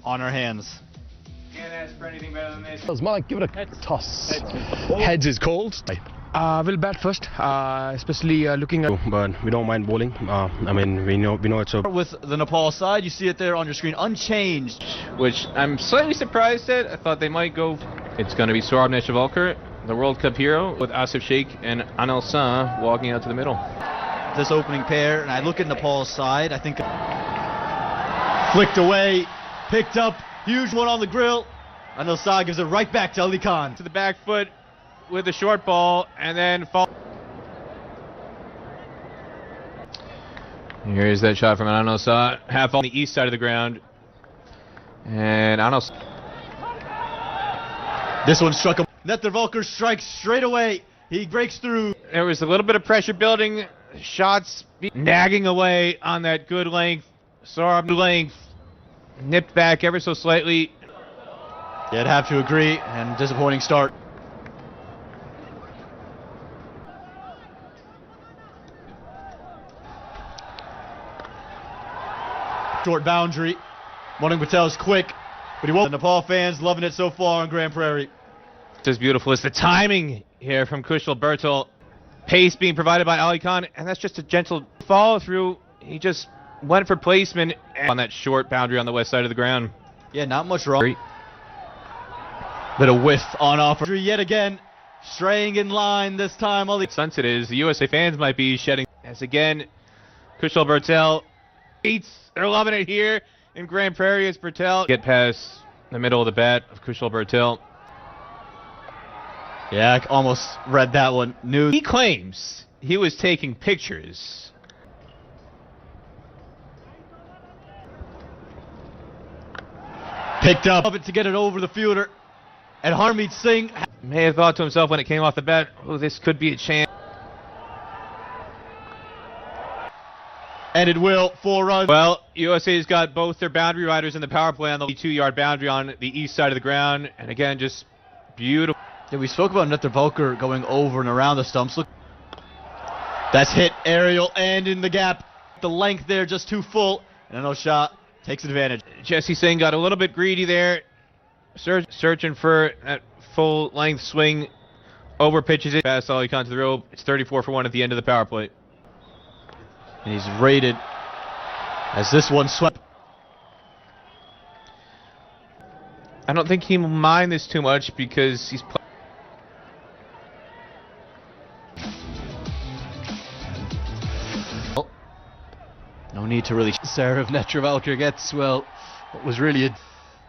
on our hands. Can't ask for anything better than this. Malik, give it a toss. Heads is cold. We'll bat first, especially looking at. But we don't mind bowling. I mean, we know it's a. With the Nepal side, you see it there on your screen, unchanged. Which I'm slightly surprised at. I thought they might go. It's going to be Saurabh Netravalkar, the World Cup hero, with Asif Sheikh and Anil Shah walking out to the middle. This opening pair, and I look at Nepal's side, I think flicked away, picked up, huge one on the grill. Anil Shah gives it right back to Ali Khan. To the back foot with the short ball, and then fall. Here's that shot from Anil Shah, half on the east side of the ground. And Anil Shah. This one struck him. Netravalkar strikes straight away. He breaks through. There was a little bit of pressure building. Shots nagging away on that good length. Saurabh length. Nipped back ever so slightly. Yeah, I'd have to agree. And disappointing start. Short boundary. Morning Patel's quick, but he won't. The Nepal fans loving it so far on Grand Prairie. As beautiful as the timing here from Kushal Bertel. Pace being provided by Ali Khan, and that's just a gentle follow through. He just went for placement on that short boundary on the west side of the ground. Yeah, not much wrong. Bit of whiff on offer yet again, straying in line this time. Ali. Sunset is the USA fans might be shedding as again. Kushal Bertel beats. They're loving it here in Grand Prairie as Bertel get past the middle of the bat of Kushal Bertel. Yeah, I almost read that one. He claims he was taking pictures. Picked up to get it over the fielder. And Harmeet Singh may have thought to himself when it came off the bat, oh, this could be a chance. And it will, 4 runs. Well, USA's got both their boundary riders in the power play on the 2-yard boundary on the east side of the ground. And again, just beautiful. Yeah, we spoke about Netravalkar going over and around the stumps. Look, that's hit aerial and in the gap. The length there just too full, and Anil Shah takes advantage. Jesse Singh got a little bit greedy there, searching for that full length swing. Over pitches it past Ali Khan to the rope. It's 34 for 1 at the end of the power play. And he's rated as this one swept. I don't think he will mind this too much because he's. No need to really. Saurabh Netravalkar gets, well, what was really a.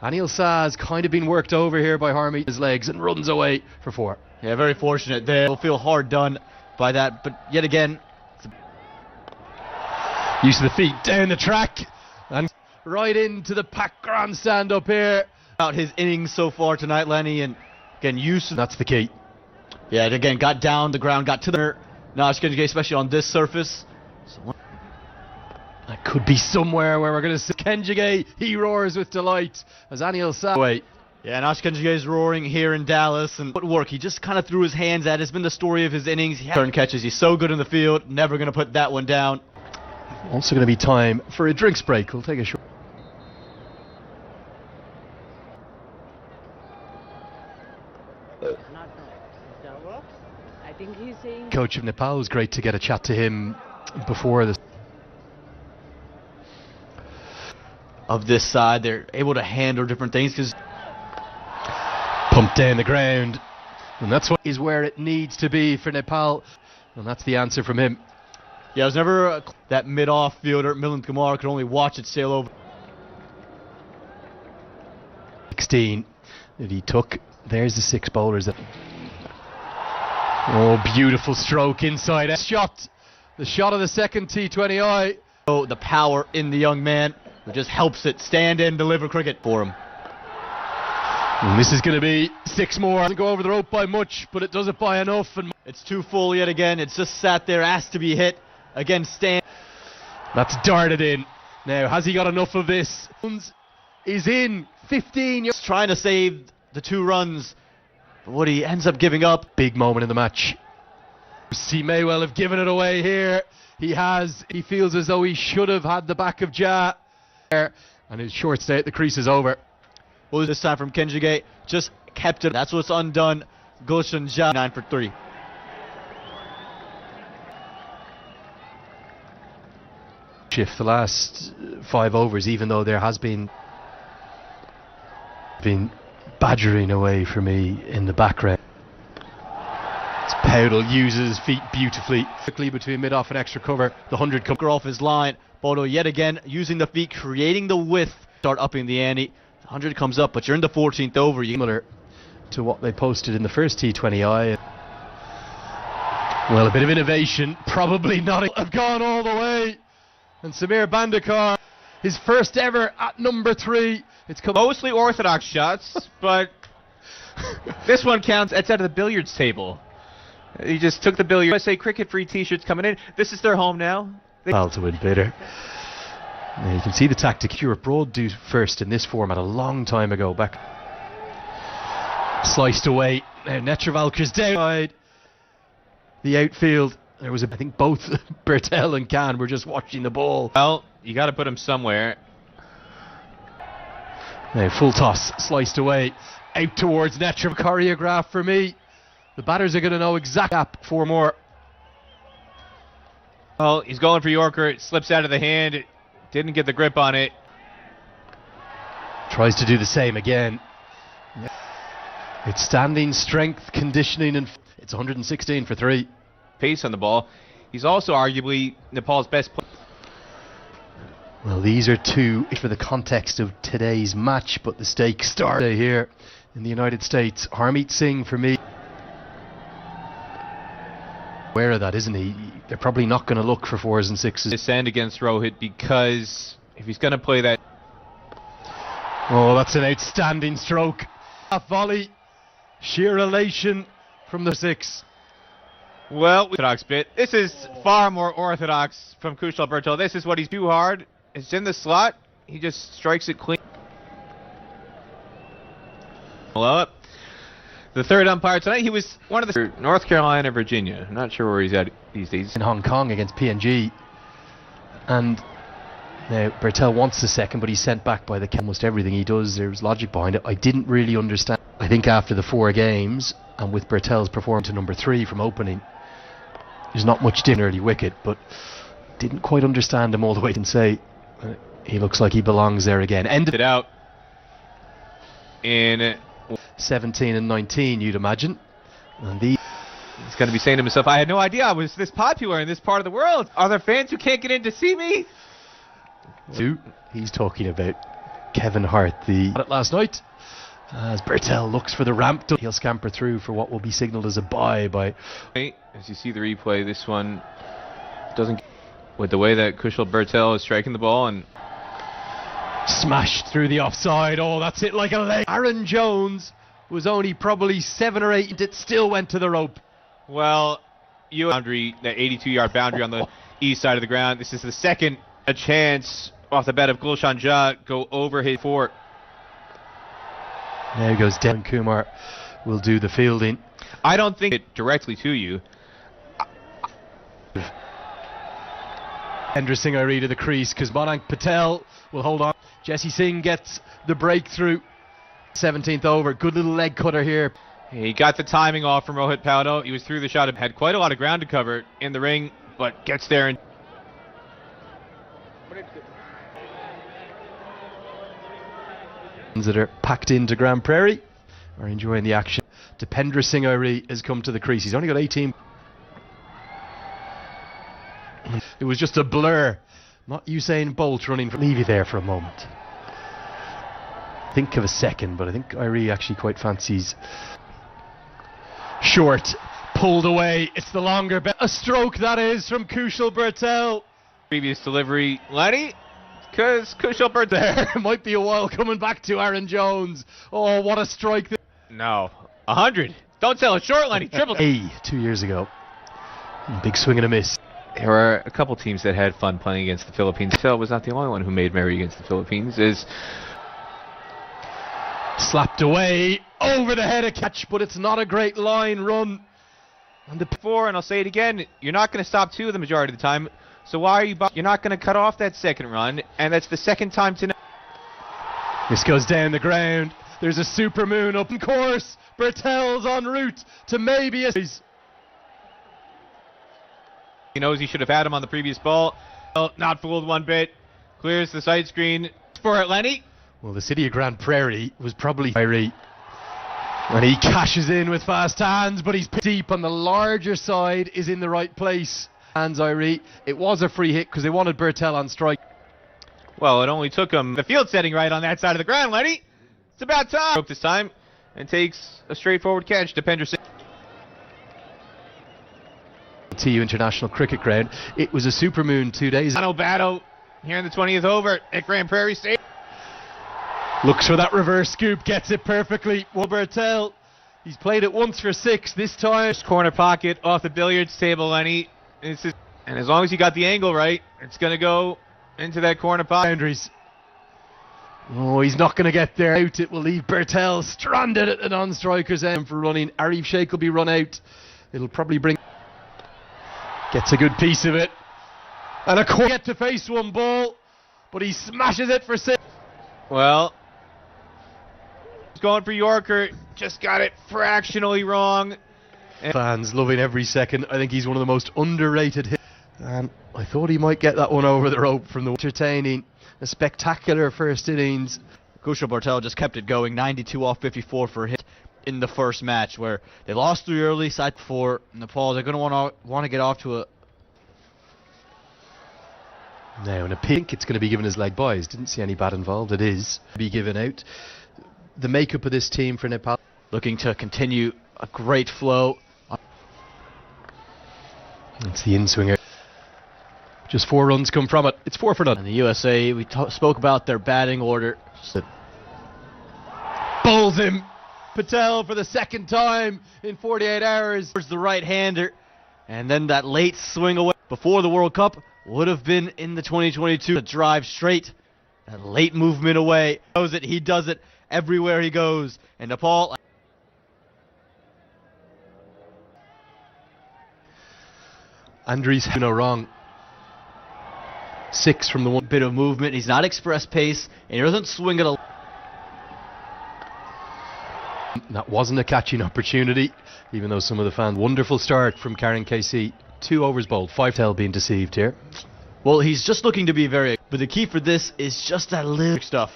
Anil Shah has kind of been worked over here by Harmeet, his legs, and runs away for 4. Yeah, very fortunate there. Will feel hard done by that, but yet again. Use of the feet down the track and right into the packed grandstand up here. About his innings so far tonight, Lenny, and again, use. That's the key. Yeah, and again, got down the ground, got to the. Nashkenjigay, especially on this surface. So, that could be somewhere where we're going to see Kenjigay. He roars with delight as Anil Shah. Wait. Yeah, Nashkenjigay is roaring here in Dallas, and footwork. He just kind of threw his hands at it. It's been the story of his innings. He turn catches. He's so good in the field. Never going to put that one down. Also going to be time for a drinks break. We'll take a short. I think he's saying. Coach of Nepal, it was great to get a chat to him before this. Of this side, they're able to handle different things because pumped down the ground, and that's what is where it needs to be for Nepal, and that's the answer from him. Yeah, it was never that mid-off fielder. Milind Kumar could only watch it sail over. 16 that he took. There's the 6 bowlers that. Oh, beautiful stroke inside. Shot. The shot of the second T20I. Oh, the power in the young man. It just helps it stand and deliver cricket for him. And this is going to be 6 more. Doesn't go over the rope by much, but it does it by enough. And it's too full yet again. It's just sat there, asked to be hit. Again, stand. That's darted in. Now, has he got enough of this? Is in 15. He's trying to save the 2 runs. But what he ends up giving up. Big moment in the match. He may well have given it away here. He has. He feels as though he should have had the back of Ja. And his short stay at the crease is over. Well, this time from Kenjige, just kept it. That's what's undone. Gulshan Ja 9 for 3. Shift the last 5 overs, even though there has been badgering away for me in the background. Powdle uses his feet beautifully. Quickly between mid-off and extra cover. The 100 comes Off his line. Bodo yet again using the feet, creating the width. Start upping the ante. 100 comes up, but you're in the 14th over. similar to what they posted in the first T20I. Well, a bit of innovation, probably not have gone all the way. And Samir Bandekar, his first ever at number 3. It's come Mostly orthodox shots, but this one counts. It's out of the billiards table. He just took the billiards. USA Cricket free T-shirts coming in. This is their home now. well to win bitter. Now you can see the tactic. Stuart Broad do first in this format a long time ago. Back sliced away. Now Netravalker's down. The outfield. There was I think both Bertel and Khan were just watching the ball. Well, you got to put him somewhere. Now full toss, sliced away, out towards Netrav. Choreograph for me. The batters are going to know exactly. 4 more. Well, he's going for Yorker. It slips out of the hand. It didn't get the grip on it. Tries to do the same again. It's standing, strength, conditioning, and it's 116 for 3. Pace on the ball. He's also arguably Nepal's best player. Well, these are 2 for the context of today's match, but the stakes start here in the United States. Harmeet Singh for me. Aware of that, isn't he? They're probably not going to look for 4s and 6s. Descend against Rohit, because if he's going to play that. Oh, that's an outstanding stroke. A volley. Sheer elation from the 6. Well, orthodox bit. This is far more orthodox from Kushal Bertel. This is what he's too hard. It's in the slot. He just strikes it clean. Up. The third umpire tonight, he was one of the North Carolina, Virginia. I'm not sure where he's at these days. In Hong Kong against PNG. And now Bertel wants the second, but he's sent back by the almost everything he does. There's logic behind it. I didn't really understand. I think after the 4 games, and with Bertel's performance to number 3 from opening, there's not much different early wicket, but didn't quite understand him all the way. And say he looks like he belongs there again. Ended it out in 17 and 19, you'd imagine. And he's going to be saying to himself, I had no idea I was this popular in this part of the world. Are there fans who can't get in to see me? He's talking about Kevin Hart, the last night. As Bertel looks for the ramp, he'll scamper through for what will be signalled as a bye by. As you see the replay, this one doesn't. With the way that Kushal Bertel is striking the ball and smashed through the offside. Oh, that's it like a leg. Aaron Jones was only probably 7 or 8. It still went to the rope. Well, boundary, that 82-yard boundary on the east side of the ground. This is the second a chance off the bat of Gulshan Ja go over his 4. There goes Dan Kumar. Will do the fielding. I don't think it directly to you. Hendra Singh Iree to the crease because Monank Patel will hold on. Jesse Singh gets the breakthrough. 17th over. Good little leg cutter here. He got the timing off from Rohit Paudo. He was through the shot. Had quite a lot of ground to cover in the ring, but gets there and that are packed into Grand Prairie are enjoying the action. Dipendra Singh Iree has come to the crease. He's only got 18. It was just a blur. Not Usain Bolt running. Leave you there for a moment. Think of a second, but I think Iree actually quite fancies. Short, pulled away. It's the longer bet. A stroke that is from Kushal Bertel. Previous delivery, Lenny. Because Kushal Bertel might be a while coming back to Aaron Jones. Oh, what a strike! No, 100. Don't sell it short, Lenny. Triple. 2 years ago. Big swing and a miss. There were a couple teams that had fun playing against the Philippines. Phil was not the only one who made merry against the Philippines. Is slapped away over the head, a catch, but it's not a great line run. And and I'll say it again, you're not going to stop 2 the majority of the time. So why are you? You're not going to cut off that second run, and that's the second time tonight. This goes down the ground. There's a supermoon up in course. Bertel's en route to maybe a... He knows he should have had him on the previous ball. Well, not fooled one bit. Clears the side screen for Lenny. Well, the city of Grand Prairie was probably... And he cashes in with fast hands, but he's deep on the larger side, is in the right place. Hands Irie. It was a free hit because they wanted Bertel on strike. Well, it only took him the field setting right on that side of the ground, Lenny. It's about time. Broke this time and takes a straightforward catch to Penderson. TU International Cricket Ground. It was a supermoon 2 days ago. Battle here in the 20th over at Grand Prairie State. Looks for that reverse scoop, gets it perfectly. Bertel, he's played it once for 6 this time. Corner pocket off the billiards table, Lenny. And as long as you got the angle right, it's going to go into that corner pocket. Boundaries. Oh, he's not going to get there. Out. It will leave Bertel stranded at the non-striker's end for running. Arif Sheikh will be run out. It'll probably bring... Gets a good piece of it. And a corner get to face one ball, but he smashes it for 6. Well, he's going for Yorker. Just got it fractionally wrong. Fans loving every second. I think he's one of the most underrated hits. And I thought he might get that one over the rope from the entertaining. A spectacular first innings. Kushal Bertel just kept it going. 92 off 54 for a hit in the first match, where they lost 3 early. Side 4 Nepal. They're going to want to get off to a... Now in a pink, it's going to be given as leg buys. Didn't see any bat involved. It is be given out. The makeup of this team for Nepal, looking to continue a great flow. It's the in-swinger. Just 4 runs come from it. It's 4 for none. And the USA, we spoke about their batting order. Bowls him. Patel for the second time in 48 hours. Towards the right-hander. And then that late swing away before the World Cup would have been in the 2022. To drive straight. That late movement away. Knows it. He does it everywhere he goes. And Nepal... Andries, no wrong. 6 from the one bit of movement. He's not express pace, and he doesn't swing it a... That wasn't a catching opportunity, even though some of the fans... Wonderful start from Karen KC. 2 overs bowled. 5 tail being deceived here. Well, he's just looking to be very... But the key for this is just that little stuff.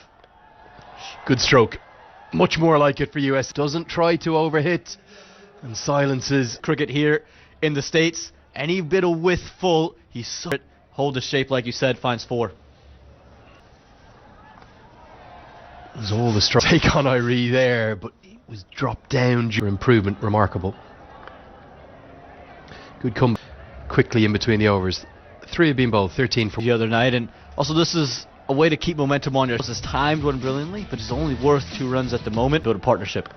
Good stroke. Much more like it for US. Doesn't try to overhit and silences. Cricket here in the States. Any bit of width full, he's so... Hold the shape like you said, finds 4. There's all the strike take on Irie there, but it was dropped down. Improvement, remarkable. Good come quickly in between the overs. 3 have been bowled, 13 for the other night, and also this is a way to keep momentum on your... This is timed one brilliantly, but it's only worth 2 runs at the moment. Build a partnership.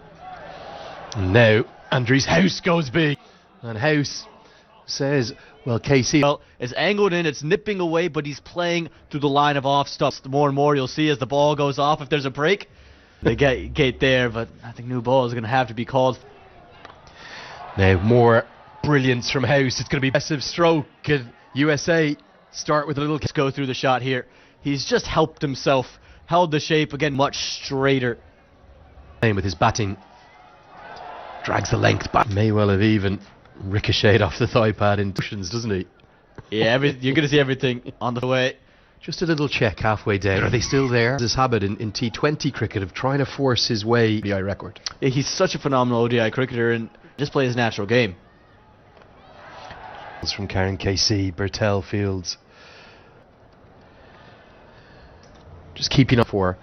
And now Andries House goes big, and House says, well, KC... Well, it's angled in, it's nipping away, but he's playing through the line of off stumps. The more and more you'll see as the ball goes off, if there's a break, they get there, but I think new ball is going to have to be called. Now, more brilliance from House. It's going to be massive stroke. And USA start with a little... Let's go through the shot here. He's just helped himself, held the shape, again, much straighter. With his batting. Drags the length back. May well have even... ricocheted off the thigh pad in cushions, doesn't he? Yeah, you're going to see everything on the way. Just a little check halfway down. Are they still there? His habit in T20 cricket of trying to force his way ODI record. Yeah, he's such a phenomenal ODI cricketer and just plays his natural game. From Karen KC, Bertel Fields. Just keeping up for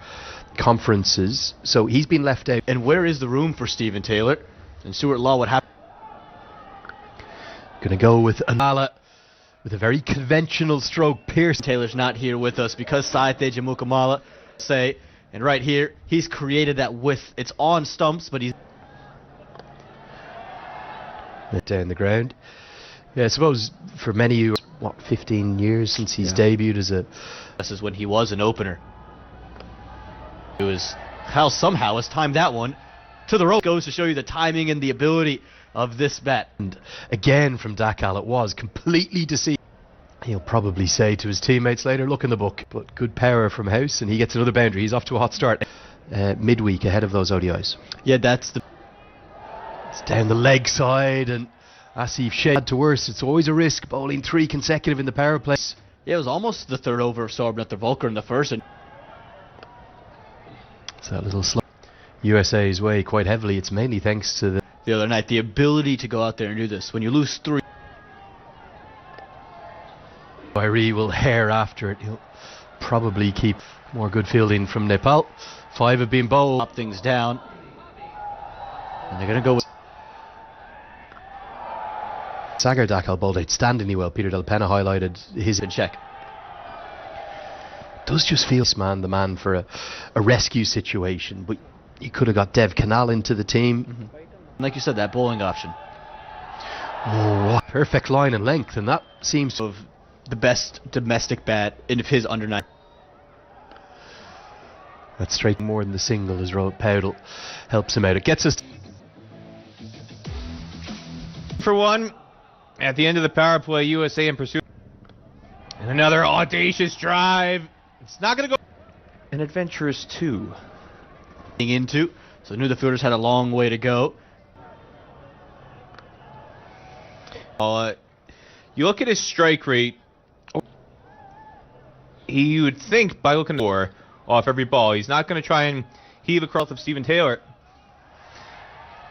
conferences. So he's been left out. And where is the room for Stephen Taylor? And Stuart Law would have... Going to go with Anala with a very conventional stroke. Pierce. Taylor's not here with us because Saite Jamukamala say, and right here, he's created that width. It's on stumps, but he's... Down the ground. Yeah, I suppose for many of you, what, 15 years since he's debuted as a... This is when he was an opener. It was... Hal somehow has timed that one to the rope. Goes to show you the timing and the ability of this bat. And again from Dakal it was completely deceived. He'll probably say to his teammates later, look in the book. But good power from House, and he gets another boundary. He's off to a hot start. midweek ahead of those ODIs. Yeah, that's the. It's down the leg side, and Asif Sheikh to worse. It's always a risk bowling 3 consecutive in the power play. Yeah, it was almost the third over of Sorbnet the Volker in the first. And it's that little slip USA's way quite heavily. It's mainly thanks to the other night, the ability to go out there and do this. When you lose 3. Irie will hair after it. He'll probably keep more good fielding from Nepal. 5 have been bowled. Up things down. And they're going to go with Sagar Dakal bowled outstandingly well. Peter Del Pena highlighted his check. Does just feel the man for a rescue situation, but you could have got Dev Canal into the team. Like you said, that bowling option. Oh, what perfect line and length, and that seems of the best domestic bat in his under 9. That's straight more than the single as Powdell helps him out. It gets us for 1 at the end of the power play. USA in pursuit, and another audacious drive. It's not going to go. An adventurous 2 into, so knew the fielders had a long way to go. You look at his strike rate. You would think by looking for off every ball, he's not going to try and heave across of Stephen Taylor.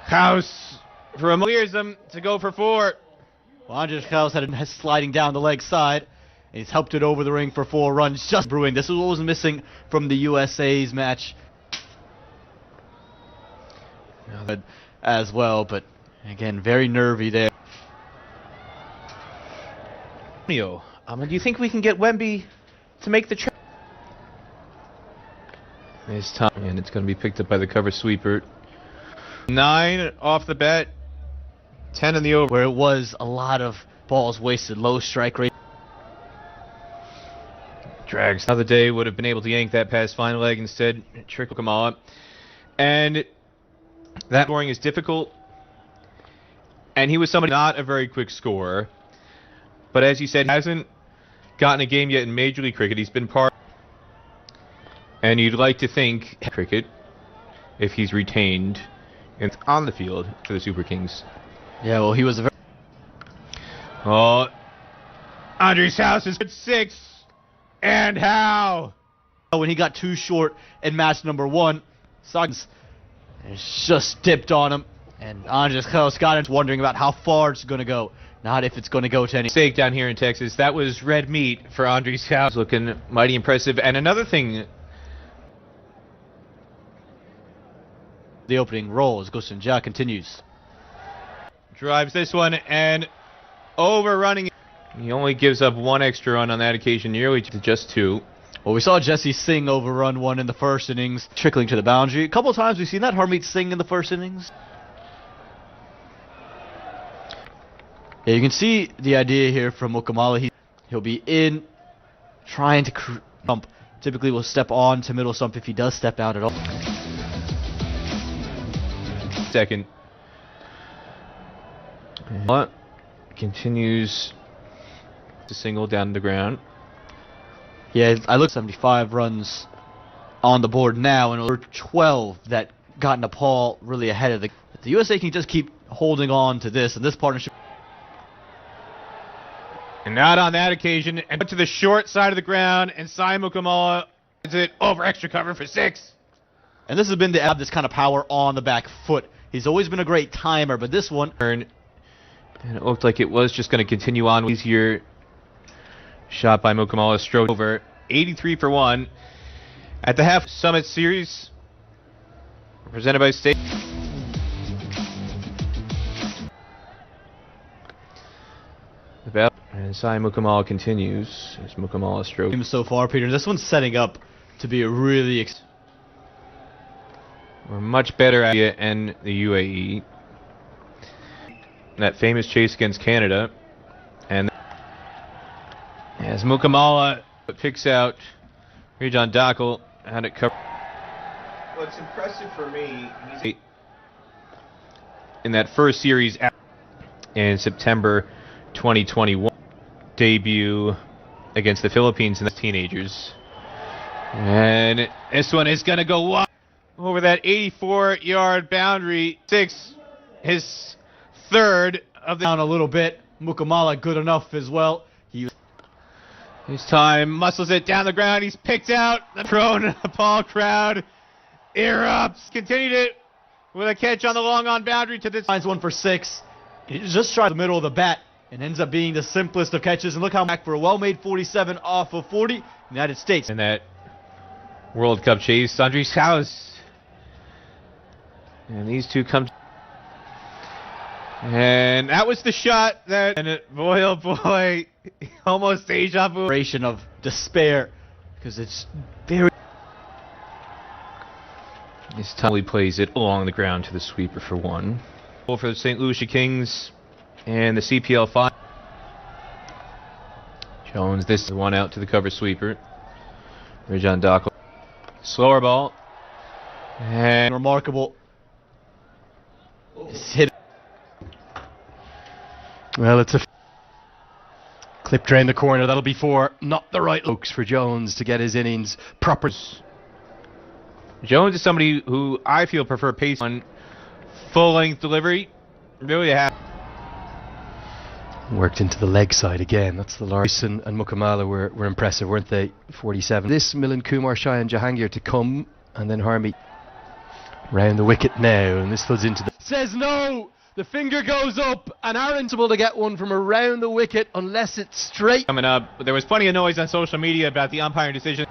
House from clears him to go for 4. Well, Andres House had a sliding down the leg side. And he's helped it over the ring for 4 runs. Just brewing. This is what was missing from the USA's match as well. But again, very nervy there. Do you think we can get Wemby to make the trip? This time, and it's going to be picked up by the cover sweeper. 9 off the bat, 10 in the over. Where it was a lot of balls wasted, low strike rate. Drags. Another day would have been able to yank that past fine leg, instead trick them all up. And that scoring is difficult. And he was somebody not a very quick scorer. But as you said, he hasn't gotten a game yet in Major League Cricket. He's been part. And you'd like to think cricket if he's retained and on the field for the Super Kings. Yeah, well, he was a very... Oh, Andres House is at 6. And how? When he got too short in match number 1, Suggs just dipped on him. And Andres House got him wondering about how far it's going to go. Not if it's going to go to any stake down here in Texas. That was red meat for Andres House. Looking mighty impressive. And another thing, the opening roll as Gustin Jha continues. Drives this one and overrunning. He only gives up 1 extra run on that occasion, nearly to just 2. Well, we saw Jesse Singh overrun 1 in the first innings, trickling to the boundary. A couple of times we've seen that. Harmeet Singh in the first innings. Yeah, you can see the idea here from Mukamala. He'll be in, trying to jump. Typically will step on to middle stump if he does step out at all. Second. What? Continues to single down the ground. Yeah, I look 75 runs on the board now, and over 12 that got Nepal really ahead of the USA can just keep holding on to this, and this partnership. And not on that occasion, and to the short side of the ground, and Simon Mukamala is it over extra cover for 6. And this has been to have this kind of power on the back foot. He's always been a great timer, but this one... And it looked like it was just going to continue on. Easier shot by Mukamala, strode over. 83 for 1. At the half Summit Series, presented by State. And Sai Mukamala continues as Mukamala stroke. So far, Peter, this one's setting up to be a really... We're much better at India and the UAE. That famous chase against Canada. And as Mukamala picks out Rijan Dakal, had it covered. What's impressive for me, he's in that first series in September 2021 debut against the Philippines and the teenagers. And this one is going to go wide. over that 84-yard boundary. His third of the Down a little bit. Mukamala good enough as well. His time muscles it down the ground. He's picked out. The pro Nepal crowd erupts. Continued it with a catch on the long on boundary to this. Finds one for 6. He just tried the middle of the bat and ends up being the simplest of catches. And look how back for a well-made 47 off of 40. United States. In that World Cup chase, Andres House. And these two come. And that was the shot that, and boy, oh boy, almost deja vu. Of despair, because it's very. This time he plays it along the ground to the sweeper for 1. For the St. Lucia Kings and the CPL 5. Jones, this is one out to the cover sweeper. Rajan Daco. Slower ball. And Remarkable. It's hit. Well, it's a clipped around the corner. That'll be 4. Not the right looks for Jones to get his innings proper. Jones is somebody who I feel prefer pace on full-length delivery. Really have. Worked into the leg side again. That's the largest. And Mukamala were impressive, weren't they? 47. This Milan Kumar, Shai and Jahangir to come, and then Harmy round the wicket now, and this floods into the. Says no. The finger goes up, and Aaron's able to get one from around the wicket unless it's straight. Coming up, there was plenty of noise on social media about the umpiring decision.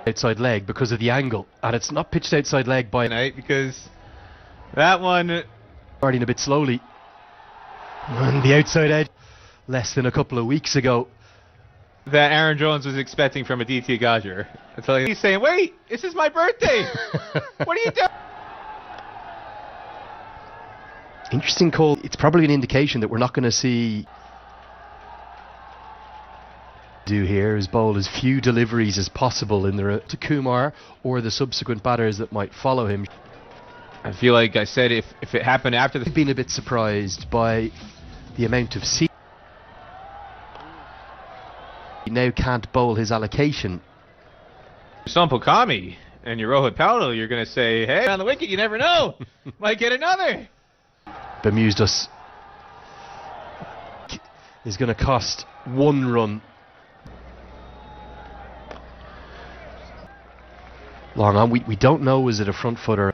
Outside leg because of the angle, and it's not pitched outside leg by Tonight, because that one starting a bit slowly. And the outside edge, less than a couple of weeks ago. that Aaron Jones was expecting from Aditya Gajar. I tell you, he's saying, "Wait, this is my birthday. What are you doing?" Interesting call. It's probably an indication that we're not going to see do here is bowl as few deliveries as possible in the to Kumar or the subsequent batters that might follow him. I feel like I said if it happened after the... I've been a bit surprised by the amount of he now can't bowl his allocation. Sampo Kami and your Rohit Patel, you're going to say, hey, on the wicket, you never know. Might get another. Bemused us. Is going to cost 1 run. Long on. We don't know, is it a front footer?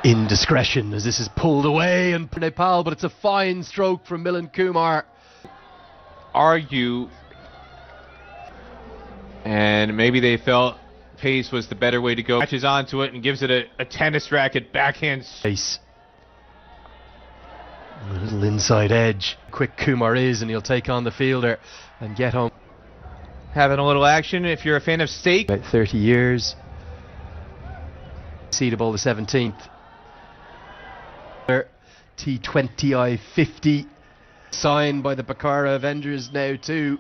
Indiscretion as this is pulled away and Nepal, but it's a fine stroke from Milan Kumar. Argue, and maybe they felt pace was the better way to go. Catches onto it and gives it a tennis racket backhand. Pace. A little inside edge. Quick Kumar is, and he'll take on the fielder and get home. Having a little action if you're a fan of steak. About 30 years. Seedable the 17th. T20 I-50 signed by the Bakara Avengers now too.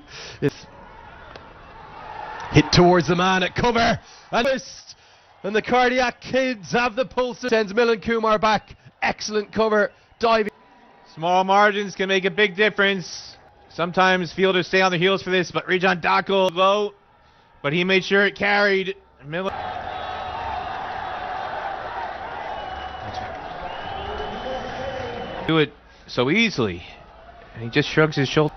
Hit towards the man at cover and the cardiac kids have the pulse. Sends Milan Kumar back. Excellent cover. Diving. Small margins can make a big difference. Sometimes fielders stay on their heels for this, but Rajan Daco low, but he made sure it carried. Milan. Do it so easily, and he just shrugs his shoulder.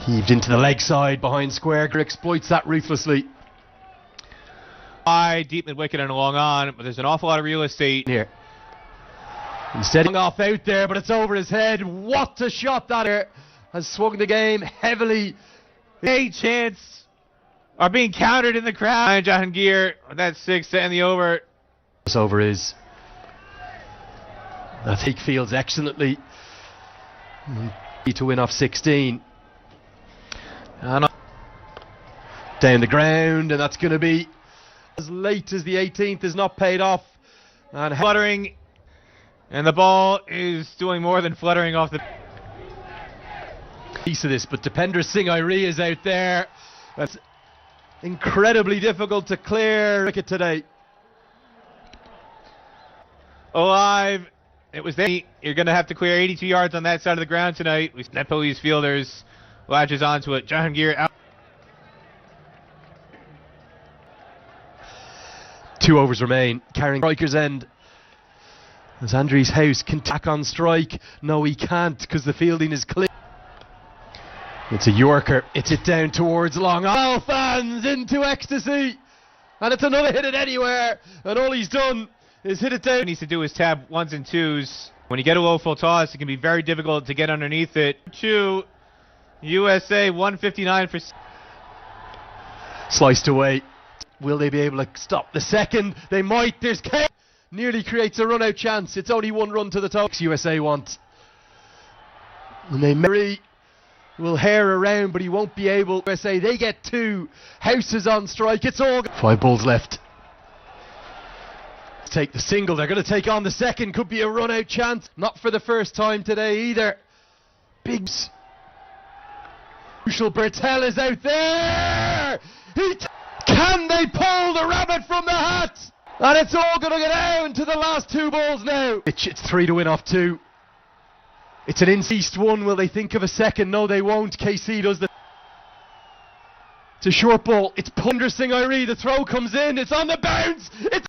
Heaved into the leg side behind square. Exploits that ruthlessly. High, deep mid wicket and along on, but there's an awful lot of real estate Here. Instead off out there, but it's over his head. What a shot that here. Has swung the game heavily. A chance are being countered in the crowd. Jahangir, that's 6 to end the over. This over is. I think fields excellently to win off 16. Down the ground, and that's going to be as late as the 18th is not paid off. And fluttering, and the ball is doing more than fluttering off the piece of this, but Dipender Singh Airi is out there. That's incredibly difficult to clear wicket today. Alive. It was there. You're going to have to clear 82 yards on that side of the ground tonight. Nepalese fielders latches onto it. Jahangir out. 2 overs remain. Carrying striker's end. As Andries House can tack on strike. No, he can't because the fielding is clear. It's a Yorker. It's it down towards long. All fans into ecstasy. And it's another hit it anywhere. And all he's done is hit it down. What he needs to do is tab 1s and 2s. When you get a low full toss, it can be very difficult to get underneath it. 2 USA 159 for. Sliced away. Will they be able to stop the second? They might. There's K. Nearly creates a run-out chance. It's only 1 run to the top. USA want. And they Murray will hair around, but he won't be able. USA, they get 2. House is on strike. It's all. 5 balls left. Take the single. They're going to take on the second. Could be a run-out chance. Not for the first time today either. Biggs. Crucial. Bertel is out there. Can they pull the rabbit from the hat? And it's all going to go down to the last 2 balls now. It's 3 to win off 2. It's an in-east 1. Will they think of a second? No, they won't. KC does the. It's a short ball. It's Punder Singh Irie. The throw comes in. It's on the bounce. It's